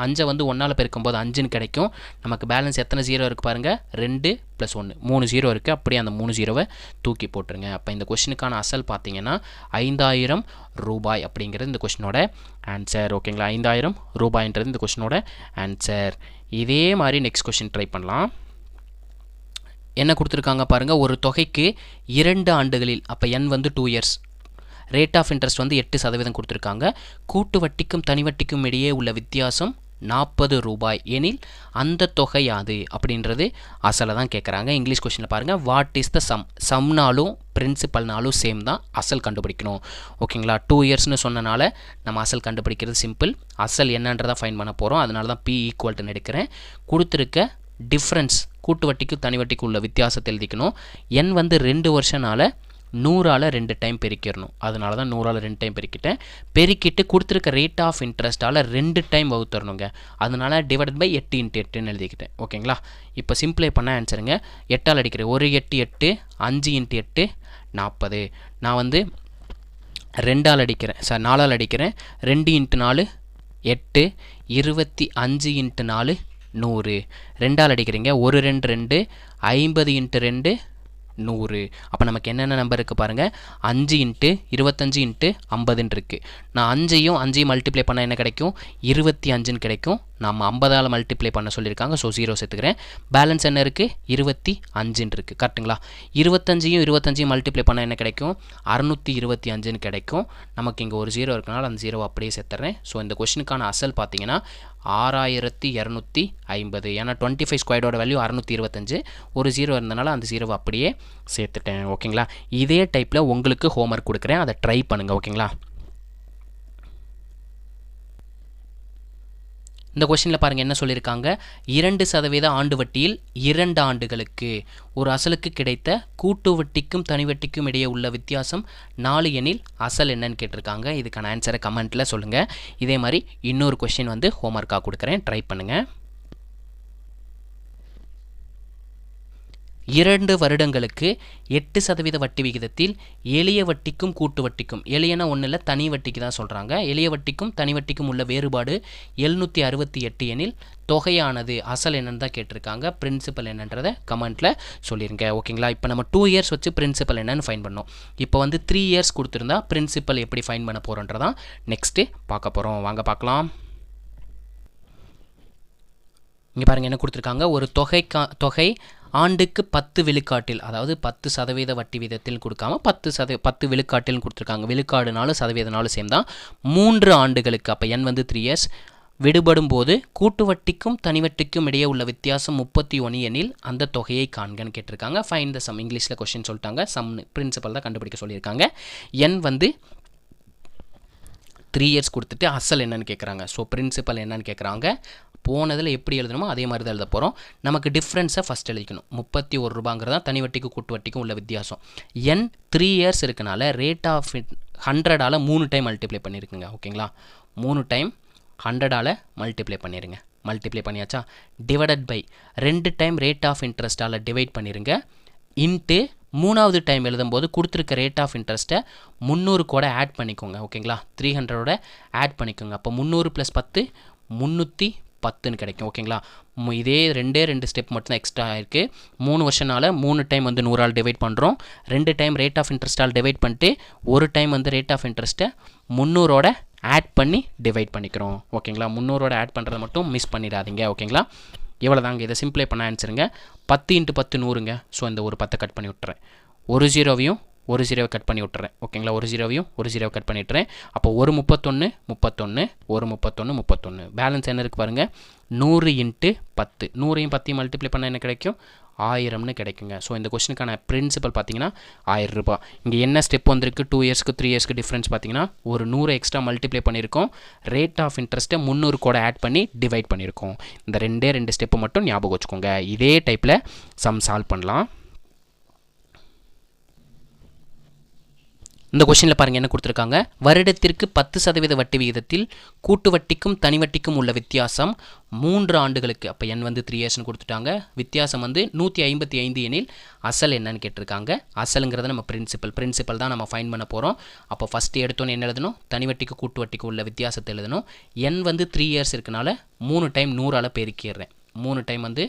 5 வந்து 1ஆல் பெருக்கும்போது 5ன்னு கிடைக்கும். நமக்கு பேலன்ஸ் எத்தனை 0 இருக்குது பாருங்கள், 2 + 1 3 0 இருக்குது. அப்படியே அந்த 3 0வை தூக்கி போட்டுருங்க. அப்போ இந்த கொஷினுக்கான அசல் பார்த்தீங்கன்னா 5000 ரூபாய் அப்படிங்கிறது இந்த கொஷினோட ஆன்சர். ஓகேங்களா, 5000 ரூபாய்ன்றது இந்த கொஷினோட ஆன்சர். இதே மாதிரி நெக்ஸ்ட் கொஷின் ட்ரை பண்ணலாம். என்ன கொடுத்துருக்காங்க பாருங்கள், ஒரு தொகைக்கு 2 ஆண்டுகளில், அப்போ n வந்து 2 இயர்ஸ், ரேட் ஆஃப் இன்ட்ரெஸ்ட் வந்து 8% கொடுத்துருக்காங்க. கூட்டு வட்டிக்கும் தனி வட்டிக்கும் இடையே உள்ள வித்தியாசம் 40 ரூபாய் எனில் அந்த தொகை யாது அப்படின்றது அசலை தான் கேட்குறாங்க. இங்கிலீஷ் கொஸ்டினில் பாருங்கள், வாட் இஸ் த சம். சம்னாலும் பிரின்சிபல்னாலும் சேம் தான், அசல் கண்டுபிடிக்கணும். ஓகேங்களா, 2 இயர்ஸ்னு சொன்னனால நம்ம அசல் கண்டுபிடிக்கிறது சிம்பிள். அசல் என்னன்றதான் ஃபைன் பண்ண போகிறோம். அதனால தான் P = எடுக்கிறேன். கொடுத்துருக்க டிஃப்ரென்ஸ், கூட்டு வட்டிக்கும் தனி வட்டிக்கும் உள்ள வித்தியாசத்தை எழுதிக்கணும். n வந்து 2 வருஷனால 100ஆல் 2 டைம் பெருக்கிடணும். அதனால தான் 100ஆல் 2 டைம் பெருக்கிட்டேன். பெருக்கிட்டு கொடுத்துருக்க ரேட் ஆஃப் இன்ட்ரெஸ்ட்டால் 2 டைம் வகுத்தரணுங்க. அதனால டிவைடட் பை 8 × 8ன்னு எழுதிக்கிட்டேன். ஓகேங்களா, இப்போ சிம்பிளை பண்ண ஆன்சருங்க. 8ஆல் அடிக்கிறேன், 1 8 8, 5 × 8 40. நான் வந்து 2ஆல் அடிக்கிறேன், 4ஆல் அடிக்கிறேன். 2 × 4 8, 25 × 4 100. 2ஆல் அடிக்கிறீங்க, 1 2 2, 50 × 2 100. அப்போ நமக்கு என்னென்ன நம்பர் இருக்குது பாருங்கள், 5 × 25 × 50ன்னு இருக்குது. நான் 5ஐயும் மல்டிப்ளை பண்ணால் என்ன கிடைக்கும், 25ன்னு கிடைக்கும். நம்ம 50ஆல் மல்டிப்ளை பண்ண சொல்லியிருக்காங்க, ஸோ 0 சேர்த்துக்கிறேன். பேலன்ஸ் என்ன இருக்குது, 25ன்னு இருக்குது. கரெக்டுங்களா, 25ஐயும் மல்டிப்ளை பண்ணால் என்ன கிடைக்கும், 625ன்னு கிடைக்கும். நமக்கு இங்கே ஒரு 0 இருக்கனால அந்த 0 அப்படியே சேர்த்துறேன். ஸோ இந்த கொஷினுக்கான அசல் பார்த்தீங்கன்னா 6250. ஏன்னா 25 ஸ்கொயர்டோட வேல்யூ 625, ஒரு 0 இருந்தனால அந்த 0 அப்படியே சேர்த்துட்டேன். ஓகேங்களா, இதே டைப்பில் உங்களுக்கு ஹோம்ஒர்க் கொடுக்குறேன், அதை ட்ரை பண்ணுங்கள். ஓகேங்களா, இந்த கொஸ்டினில் பாருங்கள் என்ன சொல்லியிருக்காங்க, 2% ஆண்டு வட்டியில் 2 ஆண்டுகளுக்கு ஒரு அசலுக்கு கிடைத்த கூட்டு வட்டிக்கும் தனி வட்டிக்கும் இடையே உள்ள வித்தியாசம் 4 எனில் அசல் என்னன்னு கேட்டிருக்காங்க. இதுக்கான ஆன்சரை கமெண்ட்டில் சொல்லுங்கள். இதே மாதிரி இன்னொரு கொஸ்டின் வந்து ஹோம்ஒர்க்காக கொடுக்குறேன், ட்ரை பண்ணுங்கள். 2 வருடங்களுக்கு 8% வட்டி விகிதத்தில் எளிய வட்டிக்கும் கூட்டு வட்டிக்கும், எளியனா ஒன்றும் இல்லை தனி வட்டிக்கு தான் சொல்கிறாங்க, எளிய வட்டிக்கும் தனி வட்டிக்கும் உள்ள வேறுபாடு 768 எனில் தொகையானது, அசல் என்னன்னு தான் கேட்டிருக்காங்க. பிரின்சிபல் என்னன்றதை கமெண்ட்டில் சொல்லிடுங்க. ஓகேங்களா, இப்போ நம்ம 2 இயர்ஸ் வச்சு பிரின்சிபல் என்னன்னு ஃபைன் பண்ணோம். இப்போ வந்து 3 இயர்ஸ் கொடுத்துருந்தா பிரின்சிபல் எப்படி ஃபைன் பண்ண போகிறோன்றதான் நெக்ஸ்ட்டு பார்க்க போகிறோம். வாங்க பார்க்கலாம். இங்கே பாருங்கள் என்ன கொடுத்துருக்காங்க, ஒரு தொகை ஆண்டுக்கு 10 விழுக்காட்டில், அதாவது 10% வட்டி வீதத்தில் கொடுக்காம 10 விழுக்காட்டில் கொடுத்துருக்காங்க. விழுக்காடுனாலும் சதவீதனாலும் சேம் தான். 3 ஆண்டுகளுக்கு, அப்போ n வந்து 3 இயர்ஸ், விடுபடும் போது கூட்டு வட்டிக்கும் தனி வட்டிக்கும் இடையே உள்ள வித்தியாசம் 31 எனில் அந்த தொகையை காண்கன்னு கேட்டிருக்காங்க. ஃபைண்ட் த சம், இங்கிலீஷில் கொஸ்டின் சொல்லிட்டாங்க, சம் பிரின்சிபல் தான் கண்டுபிடிக்க சொல்லியிருக்காங்க. n வந்து 3 இயர்ஸ் கொடுத்துட்டு அசல் என்னன்னு கேட்குறாங்க. ஸோ பிரின்சிபல் என்னன்னு கேட்குறாங்க. போனதில் எப்படி எழுதணுமோ அதே மாதிரி தான் எழுத போகிறோம். நமக்கு டிஃப்ரென்ஸை ஃபஸ்ட் எழுதிக்கணும். 31 ரூபாங்கிறதா தனி வட்டிக்கும் கூட்டு வட்டிக்கும் உள்ள வித்தியாசம். n 3 இயர்ஸ் இருக்கனால ரேட் ஆஃப் 100ஆல் 3 டைம் மல்டிப்ளை பண்ணியிருக்குங்க. ஓகேங்களா, 3 டைம் 100ஆல் மல்டிப்ளை பண்ணிடுங்க. மல்டிப்ளை பண்ணியாச்சா, divided by 2 time rate of இன்ட்ரெஸ்ட்டால் டிவைட் பண்ணிடுங்க. இன்ட்டு 3வது டைம் எழுதும்போது கொடுத்துருக்க ரேட் ஆஃப் இன்ட்ரெஸ்ட்டை 300 கூட ஆட் பண்ணிக்கோங்க. ஓகேங்களா, 300ஓட ஆட் பண்ணிக்கோங்க. அப்போ 300 + 10 310ன்னு கிடைக்கும். ஓகேங்களா, இதே 2 ஸ்டெப் மட்டும்தான் எக்ஸ்ட்ரா ஆயிருக்கு. 3 வருஷனால 3 டைம் வந்து 100ஆல் டிவைட் பண்ணுறோம். 2 டைம் ரேட் ஆஃப் இன்ட்ரெஸ்ட்டால் டிவைட் பண்ணிட்டு ஒரு டைம் வந்து ரேட் ஆஃப் இன்ட்ரெஸ்ட்டை 300ஓட ஆட் பண்ணி டிவைட் பண்ணிக்கிறோம். ஓகேங்களா, 300ஓட ஆட் பண்ணுறதை மட்டும் மிஸ் பண்ணிடாதீங்க. ஓகேங்களா, இவ்வளோ தாங்க. இதை சிம்பிளை பண்ண ஆன்சருங்க. 10 × 10 100ங்க. ஸோ இந்த ஒரு 10 கட் பண்ணி விட்டுறேன். ஒரு 0வை கட் பண்ணி விட்டுறேன். ஓகேங்களா, ஒரு 0வை கட் பண்ணிட்டுறேன். அப்போ ஒரு 31 31, ஒரு 31 31. பேலன்ஸ் என்ன இருக்குது பாருங்கள், 100 × 10. 100ஐயும் 10ஐயும் மல்டிப்ளை பண்ணால் என்ன கிடைக்கும், 1000ன்னு கிடைக்குங்க. ஸோ இந்த கொஸ்டினுக்கான பிரின்சிபல் பார்த்தீங்கன்னா 1000 ரூபாய். இங்கே என்ன ஸ்டெப் வந்திருக்கு, 2 இயர்ஸ்க்கு 3 இயர்ஸ்க்கு டிஃப்ரென்ஸ் பார்த்தீங்கன்னா ஒரு 100 எக்ஸ்ட்ரா மல்டிப்ளை பண்ணியிருக்கோம். ரேட் ஆஃப் இன்ட்ரெஸ்ட்டை 300 கூட ஆட் பண்ணி டிவைட் பண்ணியிருக்கோம். இந்த 2 ஸ்டெப்பை மட்டும் ஞாபகம் வச்சுக்கோங்க. இதே டைப்பில் சம் சால்வ் பண்ணலாம். இந்த கொஸ்டினில் பாருங்கள் என்ன கொடுத்துருக்காங்க, வருடத்திற்கு 10% வட்டி விகிதத்தில் கூட்டு வட்டிக்கும் தனி வட்டிக்கும் உள்ள வித்தியாசம் 3 ஆண்டுகளுக்கு, அப்போ n வந்து 3 இயர்ஸ்னு கொடுத்துட்டாங்க, வித்தியாசம் வந்து 155 எனில் அசல் என்னன்னு கேட்டிருக்காங்க. அசலுங்கிறத நம்ம பிரின்சிபல் தான் நம்ம ஃபைன் பண்ண போகிறோம். அப்போ ஃபஸ்ட்டு எடுத்தோன்னு என்ன எழுதணும், தனி வட்டிக்கு கூட்டு வட்டிக்கு உள்ள வித்தியாசத்தை எழுதணும். n வந்து 3 இயர்ஸ் இருக்கனால 3 டைம் 100ஆல் பெருக்கிடுறேன், 3 டைம் வந்து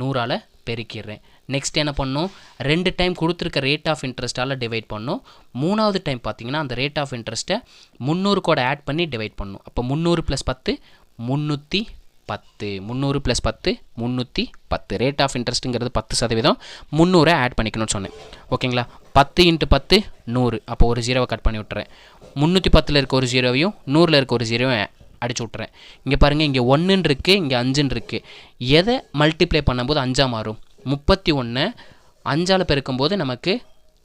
100ஆல் பெருக்கிடுறேன். நெக்ஸ்ட் என்ன பண்ணணும், 2 டைம் கொடுத்துருக்க ரேட் ஆஃப் இன்ட்ரெஸ்ட்டால் டிவைட் பண்ணணும். 3வது டைம் பார்த்தீங்கன்னா அந்த ரேட் ஆஃப் இன்ட்ரெஸ்ட்டை 300 கூட ஆட் பண்ணி டிவைட் பண்ணணும். அப்போ 300 + 10 310, 300 + 10 310. ரேட் ஆஃப் இன்ட்ரெஸ்ட்டுங்கிறது 10%, 300 ஆட் பண்ணிக்கணும்னு சொன்னேன். ஓகேங்களா, 10 × 10 100, அப்போ ஒரு 0வை கட் பண்ணி விட்டுறேன். 310 இருக்க ஒரு 0வையும் 100 இருக்க ஒரு 0வையும் அடிச்சு விட்றேன். இங்கே பாருங்கள், இங்கே 1 இருக்குது, இங்கே 5 இருக்குது. எதை மல்டிப்ளை பண்ணும்போது 5ஆக மாறும், 31 5ஆல் பெருக்கும்போது நமக்கு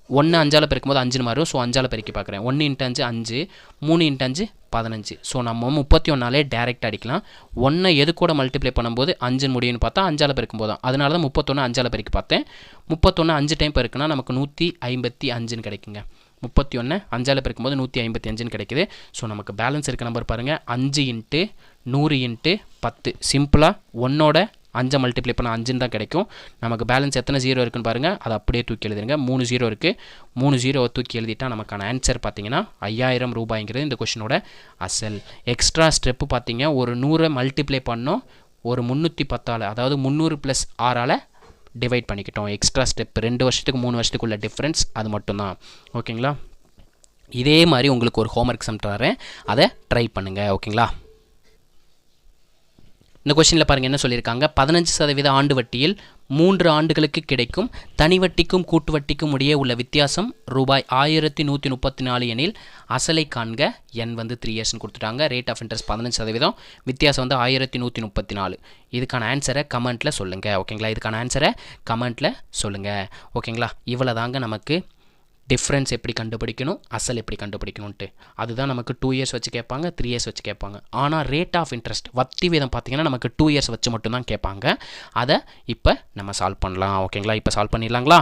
1 5ஆல் பெருக்கும்போது 5 மாறும். ஸோ 5ஆல் பெருக்கி பார்க்குறேன். 1 × 5 5, 3 × 5 15. ஸோ நம்ம 31ஆலே டேரெக்டாக அடிக்கலாம். 1 எது கூட மல்டிப்ளை பண்ணும்போது 5 முடியும்னு பார்த்தா 5ஆல் பெருக்கும்போது தான், அதனால தான் 31 5ஆல் பெருக்கி பார்த்தேன். 31 5 டைம் பெருக்குனா நமக்கு 155 கிடைக்குங்க. 31 5ஆல் பெருக்கும்போது 155 கிடைக்குது. ஸோ நமக்கு பேலன்ஸ் இருக்க நம்பர் பாருங்கள், 5 × 100 × 10. சிம்பிளாக 1ஓட 5 மல்டிப்ளை பண்ணால் 5 தான் கிடைக்கும். நமக்கு பேலன்ஸ் எத்தனை 0 இருக்குன்னு பாருங்கள், அதை அப்படியே தூக்கி எழுதுருங்க. 3 0 இருக்குது, 3 0வை தூக்கி எழுதிட்டால் நமக்கான ஆன்சர் பார்த்தீங்கன்னா 5000 ரூபாய்ங்கிறது இந்த கொஷினோட அசல். எக்ஸ்ட்ரா ஸ்டெப்பு பார்த்தீங்க, ஒரு 100 மல்டிப்ளை பண்ணோம், ஒரு 310ஆல், அதாவது 300 + 6ஆல் டிவைட் பண்ணிக்கிட்டோம். எக்ஸ்ட்ரா ஸ்டெப் 2 வருஷத்துக்கு 3 வருஷத்துக்குள்ள டிஃப்ரென்ஸ் அது மட்டும்தான். ஓகேங்களா, இதே மாதிரி உங்களுக்கு ஒரு ஹோம்ஒர்க் சம் தரேன், அதை ட்ரை பண்ணுங்கள். ஓகேங்களா, இந்த கொஸ்டினில் பாருங்கள் என்ன சொல்லியிருக்காங்க, 15% ஆண்டு வட்டியில் 3 ஆண்டுகளுக்கு கிடைக்கும் தனி வட்டிக்கும் கூட்டு வட்டிக்கும் இடையே உள்ள வித்தியாசம் ரூபாய் 1134 எனில் அசலை காண்க. n வந்து 3 இயர்ஸ்னு கொடுத்துட்டாங்க. ரேட் ஆஃப் இன்ட்ரெஸ்ட் 15%, வித்தியாசம் வந்து 1134. இதுக்கான ஆன்சரை கமெண்ட்டில் சொல்லுங்கள். ஓகேங்களா, இதுக்கான ஆன்சரை கமெண்ட்டில் சொல்லுங்கள். ஓகேங்களா, இவ்வளோ தாங்க நமக்கு டிஃப்ரென்ஸ் எப்படி கண்டுபிடிக்கணும், அசல் எப்படி கண்டுபிடிக்கணும்ன்ட்டு. அதுதான் நமக்கு 2 இயர்ஸ் வச்சு கேட்பாங்க, 3 இயர்ஸ் வச்சு கேட்பாங்க. ஆனால் ரேட் ஆஃப் இன்ட்ரெஸ்ட் வட்டி வீதம் பார்த்தீங்கன்னா நமக்கு 2 இயர்ஸ் வச்சு மட்டும்தான் கேட்பாங்க. அதை இப்போ நம்ம சால்வ் பண்ணலாம். ஓகேங்களா, இப்போ சால்வ் பண்ணிடலாங்களா.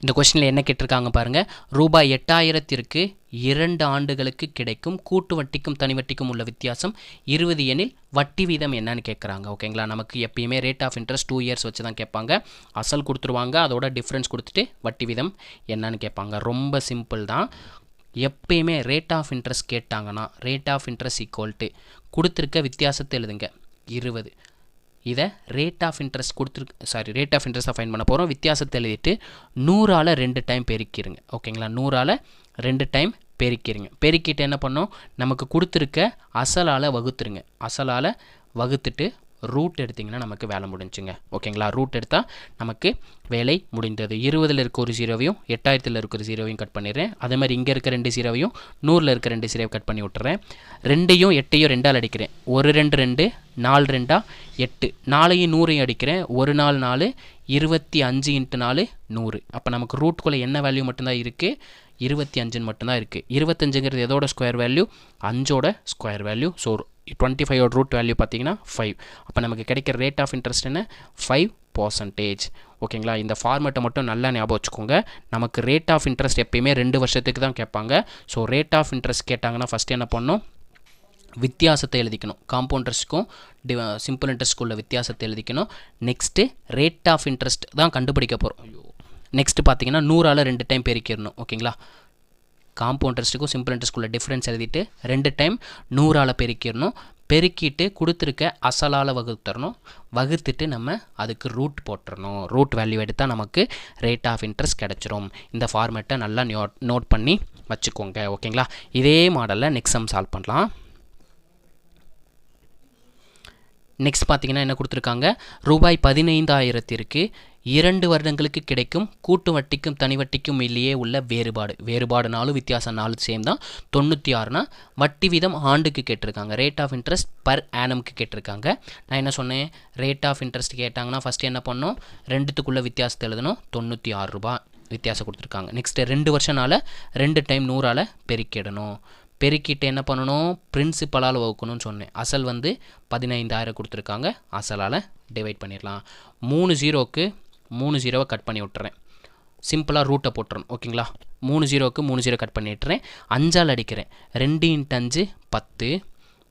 இந்த கொஸ்டினில் என்ன கேட்டிருக்காங்க பாருங்கள், ரூபாய் 8000க்கு 2 ஆண்டுகளுக்கு கிடைக்கும் கூட்டு வட்டிக்கும் தனி வட்டிக்கும் உள்ள வித்தியாசம் 20 எனில் வட்டி வீதம் என்னன்னு கேட்குறாங்க. ஓகேங்களா, நமக்கு எப்பயுமே ரேட் ஆஃப் இன்ட்ரெஸ்ட் 2 இயர்ஸ் வச்சு தான் கேட்பாங்க. அசல் கொடுத்துருவாங்க, அதோட டிஃப்ரென்ஸ் கொடுத்துட்டு வட்டி வீதம் என்னன்னு கேட்பாங்க. ரொம்ப சிம்பிள் தான். எப்பயுமே ரேட் ஆஃப் இன்ட்ரெஸ்ட் கேட்டாங்கன்னா ரேட் ஆஃப் இன்ட்ரெஸ்ட் ஈக்குவல் கொடுத்துருக்க வித்தியாசத்தை எழுதுங்க 20. இதை rate of interest rate of இன்ட்ரெஸ்ட்டாக ஃபைன் பண்ண போகிறோம். வித்தியாசத்தை எழுதிட்டு 100ஆல் 2 டைம் பெருக்கிடுங்க. ஓகேங்களா, 100ஆல் 2 டைம் பெருக்கிடுங்க. பெருக்கிட்டு என்ன பண்ணோம், நமக்கு கொடுத்துருக்க அசலால் வகுத்துருங்க. அசலால் வகுத்துட்டு ரூட் எடுத்திங்கன்னா நமக்கு வேலை முடிஞ்சுங்க. ஓகேங்களா, ரூட் எடுத்தால் நமக்கு வேலை முடிந்தது. 20ல் இருக்க ஒரு 0வையும் 8000ல் இருக்கிற 0வையும் கட் பண்ணிடுறேன். அதே மாதிரி இங்கே இருக்க 2 0வையும் 100ல் இருக்க 2 0வையும் கட் பண்ணி விட்டுறேன். 2ஐயும் 8ஐயும் 2ஆல் அடிக்கிறேன். 1 2 2, 4 2 8, 4ஐயும் 100ஐயும் அடிக்கிறேன். 1 4 4, 25 × 4 100. அப்போ நமக்கு ரூட்டுக்குள்ளே என்ன வேல்யூ மட்டும்தான் இருக்குது, 25 மட்டும்தான் இருக்குது. 25ங்கிறது எதோட ஸ்கொயர் வேல்யூ, 5ஓட ஸ்கொயர் வேல்யூ. ஸோ 25ஓட ரூட் வேல்யூ பார்த்தீங்கன்னா 5. அப்போ நமக்கு கிடைக்கிற ரேட் ஆஃப் இன்ட்ரெஸ்ட் என்ன, 5%. ஓகேங்களா, இந்த ஃபார்மேட்டை மட்டும் நல்லா ஞாபகம் வச்சுக்கோங்க. நமக்கு ரேட் ஆஃப் இன்ட்ரெஸ்ட் எப்பயுமே 2 வருஷத்துக்கு தான் கேட்பாங்க. ஸோ ரேட் ஆஃப் இன்ட்ரெஸ்ட் கேட்டாங்கன்னா ஃபஸ்ட்டு என்ன பண்ணணும், வித்தியாசத்தை எழுதிக்கணும். காம்பவுண்ட் இன்ட்ரெஸ்ட்டுக்கும் சிம்பிள் இன்ட்ரெஸ்ட்டுக்கும் உள்ள வித்தியாசத்தை எழுதிக்கணும். நெக்ஸ்ட்டு ரேட் ஆஃப் இன்ட்ரெஸ்ட் தான் கண்டுபிடிக்க போகிறோம். நெக்ஸ்ட்டு பார்த்தீங்கன்னா 100ஆல் 2 டைம் பெருக்கிடணும். ஓகேங்களா, காம்பவுண்ட் இன்ட்ரெஸ்ட்டுக்கும் சிம்பிள் இன்ட்ரெஸ்ட்டுக்குள்ள டிஃப்ரென்ஸ் எழுதிட்டு 2 டைம் 100ஆல் பெருக்கிடணும். பெருக்கிட்டு கொடுத்துருக்க அசலால் வகுத்துறணும். வகுத்துட்டு நம்ம அதுக்கு ரூட் போட்டுறணும். ரூட் வேல்யூ எடுத்தால் நமக்கு ரேட் ஆஃப் இன்ட்ரெஸ்ட் கிடச்சிரும். இந்த ஃபார்மேட்டை நல்லா நோட் பண்ணி வச்சுக்கோங்க. ஓகேங்களா, இதே மாடலில் நெக்ஸ்ட் சம் சால்வ் பண்ணலாம். நெக்ஸ்ட் பார்த்தீங்கன்னா என்ன கொடுத்துருக்காங்க, ரூபாய் 15,000க்கு 2 வருடங்களுக்கு கிடைக்கும் கூட்டு வட்டிக்கும் தனி வட்டிக்கும் இல்லையே உள்ள வேறுபாடு 4, வித்தியாசம் 4 சேம் தான். 96னா வட்டி வீதம் ஆண்டுக்கு கேட்டிருக்காங்க. ரேட் ஆஃப் இன்ட்ரெஸ்ட் பர் ஆனம்க்கு கேட்டிருக்காங்க. நான் என்ன சொன்னேன், ரேட் ஆஃப் இன்ட்ரெஸ்ட் கேட்டாங்கன்னா ஃபஸ்ட்டு என்ன பண்ணணும், 2த்துக்குள்ளே வித்தியாசத்தை எழுதணும். 96 ரூபாய் வித்தியாசம் கொடுத்துருக்காங்க. நெக்ஸ்ட்டு 2 வருஷனால 2 டைம் 100ஆல் பெருக்கிடணும். பெருக்கிட்டு என்ன பண்ணணும், பிரின்சிபலால் வகுக்கணும்னு சொன்னேன். அசல் வந்து 15,000 கொடுத்துருக்காங்க. அசலால் டிவைட் பண்ணிடலாம். 3 0க்கு 3 0வை கட் பண்ணி விட்டுறேன். சிம்பிளாக ரூட்டை போட்டுறணும். ஓகேங்களா, 3 0க்கு 3 0 கட் பண்ணிட்டுறேன். 5ஆல் அடிக்கிறேன். 2 × 5 10,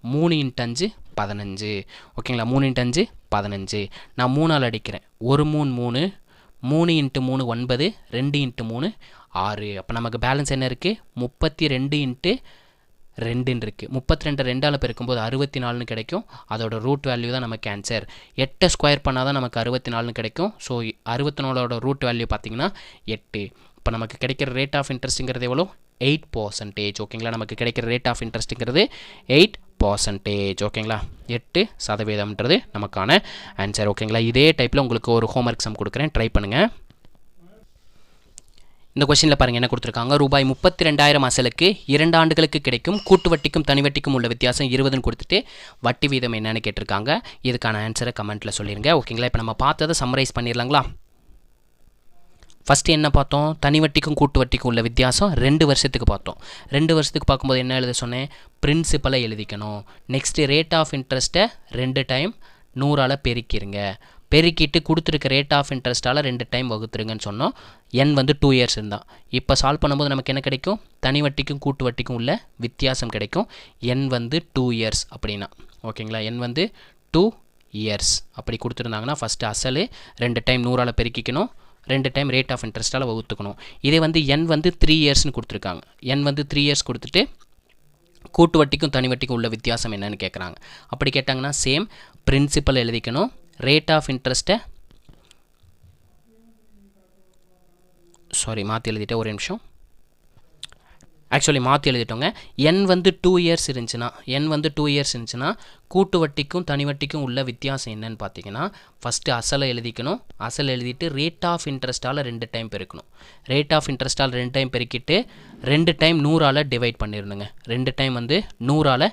3 × 5 15. ஓகேங்களா, 3 × 5 15. நான் 3ஆல் அடிக்கிறேன். 1 3 3, 3 × 3 9, 2 × 3 6. அப்போ நமக்கு பேலன்ஸ் என்ன இருக்குது? 32 × 2 இருக்குது. 32 2ஆல் பெருக்கும்போது 64ன்னு கிடைக்கும். அதோட ரூட் வேல்யூ தான் நமக்கு ஆன்சர். 8 ஸ்கொயர் பண்ணால் தான் நமக்கு 64ன்னு கிடைக்கும். ஸோ 64ஓட ரூட் வேல்யூ பார்த்தீங்கன்னா 8. இப்போ நமக்கு கிடைக்கிற ரேட் ஆஃப் இன்ட்ரெஸ்ட்டுங்கிறது எவ்வளோ? 8%. ஓகேங்களா, நமக்கு கிடைக்கிற ரேட் ஆஃப் இன்ட்ரெஸ்ட்டுங்கிறது 8%. ஓகேங்களா, 8% நமக்கான ஆன்சர். ஓகேங்களா, இதே டைப்பில் உங்களுக்கு ஒரு ஹோம்ஒர்க் சம் கொடுக்குறேன், ட்ரை பண்ணுங்கள். இந்த கொஸ்டினில் பாருங்கள் என்ன கொடுத்துருக்காங்க. ரூபாய் 32,000 அசலுக்கு 2 ஆண்டுகளுக்கு கிடைக்கும் கூட்டு வட்டிக்கும் தனி வட்டிக்கும் உள்ள வித்தியாசம் 20ன்னு கொடுத்துட்டு வட்டி வீதம் என்னன்னு கேட்டிருக்காங்க. இதுக்கான ஆன்சரை கமெண்ட்டில் சொல்லிடுங்க. ஓகேங்களா, இப்போ நம்ம பார்த்ததை சம்மரைஸ் பண்ணிடலாங்களா? ஃபஸ்ட்டு என்ன பார்த்தோம்? தனி வட்டிக்கும் கூட்டு வட்டிக்கும் உள்ள வித்தியாசம் 2 வருஷத்துக்கு பார்த்தோம். 2 வருஷத்துக்கு பார்க்கும்போது என்ன எழுத சொன்னேன்? பிரின்சிபலை எழுதிக்கணும். நெக்ஸ்ட்டு ரேட் ஆஃப் இன்ட்ரெஸ்ட்டை 2 டைம் 100ஆல் பெருக்கிடுங்க. பெருக்கிட்டு கொடுத்துருக்க ரேட் ஆஃப் இன்ட்ரெஸ்ட்டால் 2 டைம் வகுத்துருங்கன்னு சொன்னோம். n வந்து 2 இயர்ஸ் இருந்தால். இப்போ சால்வ் பண்ணும்போது நமக்கு என்ன கிடைக்கும்? தனி வட்டிக்கும் கூட்டு வட்டிக்கும் உள்ள வித்தியாசம் கிடைக்கும். n வந்து 2 இயர்ஸ் அப்படின்னா. ஓகேங்களா, n வந்து 2 இயர்ஸ் அப்படி கொடுத்துருந்தாங்கன்னா ஃபஸ்ட்டு அசல் 2 டைம் 100ஆல் பெருக்கிக்கணும், 2 டைம் ரேட் ஆஃப் இன்ட்ரெஸ்ட்டால் வகுத்துக்கணும். இதே வந்து n வந்து 3 இயர்ஸ்னு கொடுத்துருக்காங்க. n வந்து 3 இயர்ஸ் கொடுத்துட்டு கூட்டு வட்டிக்கும் தனி வட்டிக்கும் உள்ள வித்தியாசம் என்னன்னு கேட்குறாங்க. அப்படி கேட்டாங்கன்னா சேம் பிரின்சிபல் எழுதிக்கணும். ரேட் ஆஃப் இன்ட்ரெஸ்ட்டை மாற்றி எழுதிட்டேன், ஒரு நிமிஷம். ஆக்சுவலி மாற்றி எழுதிட்டோங்க. n வந்து 2 இயர்ஸ் இருந்துச்சுன்னா கூட்டு வட்டிக்கும் தனி வட்டிக்கும் உள்ள வித்தியாசம் என்னன்னு பார்த்தீங்கன்னா ஃபஸ்ட்டு அசலை எழுதிக்கணும். அசல் எழுதிட்டு ரேட் ஆஃப் இன்ட்ரெஸ்ட்டால் 2 டைம் பெருக்கணும். ரேட் ஆஃப் இன்ட்ரெஸ்ட்டால் 2 டைம் பெருக்கிட்டு 2 டைம் 100ஆல் டிவைட் பண்ணிடணுங்க. 2 டைம் வந்து 100ஆல்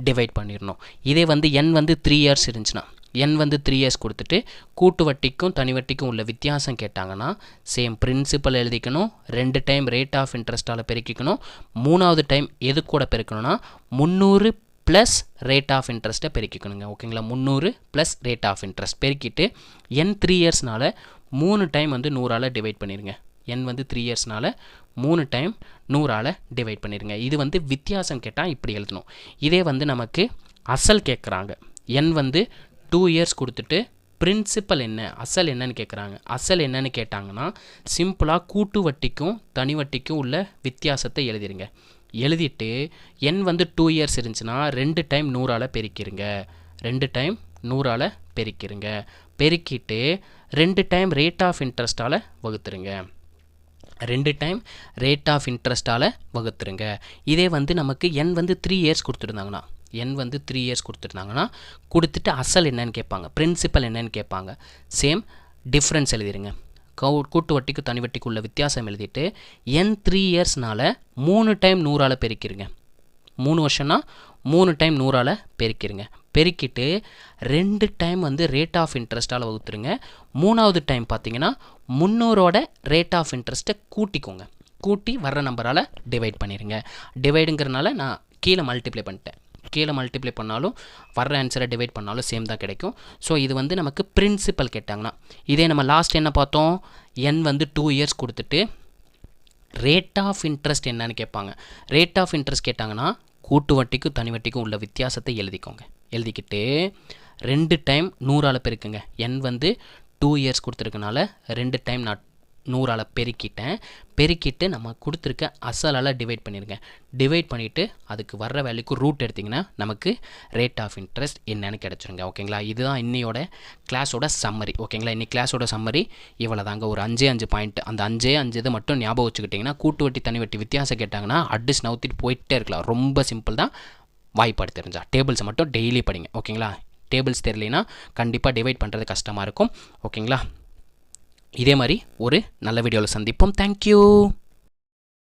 டிவைட் பண்ணிடணும். இதே வந்து n வந்து 3 இயர்ஸ் இருந்துச்சுன்னா n வந்து 3 இயர்ஸ் கொடுத்துட்டு கூட்டு வட்டிக்கும் தனி வட்டிக்கும் உள்ள வித்தியாசம் கேட்டாங்கன்னா சேம் பிரின்சிபல் எழுதிக்கணும். 2 டைம் ரேட் ஆஃப் இன்ட்ரெஸ்ட்டால் பெருக்கிக்கணும். 3வது டைம் எது கூட பெருக்கணும்னா 300 ப்ளஸ் ரேட் ஆஃப் இன்ட்ரெஸ்ட்டை பெருக்கிக்கணுங்க. ஓகேங்களா, 300 ப்ளஸ் ரேட் ஆஃப் இன்ட்ரெஸ்ட் பெருக்கிட்டு n 3 இயர்ஸ்னால் 3 டைம் வந்து 100ஆல் டிவைட் பண்ணிடுங்க. n வந்து 3 இயர்ஸ்னால் 3 டைம் 100ஆல் டிவைட் பண்ணிடுங்க. இது வந்து வித்தியாசம் கேட்டால் இப்படி எழுதணும். இதே வந்து நமக்கு அசல் கேட்குறாங்க. n வந்து 2 இயர்ஸ் கொடுத்துட்டு பிரின்சிபல் என்ன, அசல் என்னன்னு கேட்குறாங்க. அசல் என்னன்னு கேட்டாங்கன்னா சிம்பிளாக கூட்டு வட்டிக்கும் தனி வட்டிக்கும் உள்ள வித்தியாசத்தை எழுதிருங்க. எழுதிட்டு n வந்து 2 இயர்ஸ் இருந்துச்சுன்னா 2 டைம் 100ஆல் பெருக்கிருங்க. 2 டைம் 100ஆல் பெருக்கிருங்க. பெருக்கிட்டு 2 டைம் ரேட் ஆஃப் இன்ட்ரெஸ்ட்டால் வகுத்துருங்க. 2 டைம் ரேட் ஆஃப் இன்ட்ரெஸ்ட்டால் வகுத்துருங்க. இதே வந்து நமக்கு n வந்து 3 இயர்ஸ் கொடுத்துருந்தாங்கன்னா கொடுத்துட்டு அசல் என்னன்னு கேட்பாங்க, பிரின்சிபல் என்னன்னு கேட்பாங்க. சேம் டிஃப்ரென்ஸ் எழுதிருங்க. கூட்டு வட்டிக்கு தனி வட்டிக்கு உள்ள வித்தியாசம் எழுதிட்டு n 3 இயர்ஸ்னால் 3 டைம் 100ஆல் பெருக்கிருங்க. 3 வருஷம்னா 3 டைம் 100ஆல் பெருக்கிருங்க. பெருக்கிட்டு 2 டைம் வந்து ரேட் ஆஃப் இன்ட்ரெஸ்ட்டால் வகுத்துருங்க. 3வது டைம் பார்த்தீங்கன்னா 300ஓட ரேட் ஆஃப் இன்ட்ரெஸ்ட்டை கூட்டிக்கோங்க. கூட்டி வர்ற நம்பரால் டிவைட் பண்ணிடுங்க. டிவைடுங்கிறனால நான் கீழே மல்டிப்ளை பண்ணிட்டேன். கீழே மல்டிப்ளை பண்ணாலும் வர்ற ஆன்சரை டிவைட் பண்ணாலும் சேம் தான் கிடைக்கும். ஸோ இது வந்து நமக்கு பிரின்சிபல் கேட்டாங்கன்னா. இதே நம்ம லாஸ்ட் என்ன பார்த்தோம்? n வந்து 2 இயர்ஸ் கொடுத்துட்டு ரேட் ஆஃப் இன்ட்ரெஸ்ட் என்னன்னு கேட்பாங்க. ரேட் ஆஃப் இன்ட்ரெஸ்ட் கேட்டாங்கன்னா கூட்டு வட்டிக்கும் தனி வட்டிக்கும் உள்ள வித்தியாசத்தை எழுதிக்கோங்க. எழுதிக்கிட்டு 2 டைம் 100ஆல் பெருக்குங்க. n வந்து 2 இயர்ஸ் கொடுத்துருக்கனால 2 டைம் நான் 100ஆல் பெருக்கிட்டேன். பெருக்கிட்டு நம்ம கொடுத்துருக்க அசலால் டிவைட் பண்ணிடுங்க. டிவைட் பண்ணிவிட்டு அதுக்கு வர்ற வேல்யூக்கு ரூட் எடுத்திங்கன்னா நமக்கு ரேட் ஆஃப் இன்ட்ரெஸ்ட் என்னன்னு கிடச்சிருங்க. ஓகேங்களா, இதுதான் இன்னையோட கிளாஸோட சம்மரி. ஓகேங்களா, இன்னைக்கு கிளாஸோட சம்மரி இவ்வளோ தாங்க. ஒரு 5 பாயிண்ட், அந்த 5 இது மட்டும் ஞாபகம் வச்சுக்கிட்டிங்கன்னா கூட்டு வட்டி தனி வட்டி வித்தியாசம் கேட்டாங்கன்னா அட்ஜஸ்ட் நவுத்திட்டு போயிட்டே இருக்கலாம். ரொம்ப சிம்பிள் தான். வாய்ப்பாடு தெரிஞ்சா டேபிள்ஸை மட்டும் டெய்லி படிங்க. ஓகேங்களா, டேபிள்ஸ் தெரியலைன்னா கண்டிப்பாக டிவைட் பண்ணுறது கஷ்டமாக இருக்கும். ஓகேங்களா, இதே மாதிரி ஒரு நல்ல வீடியோவில் சந்திப்போம். தேங்க்யூ.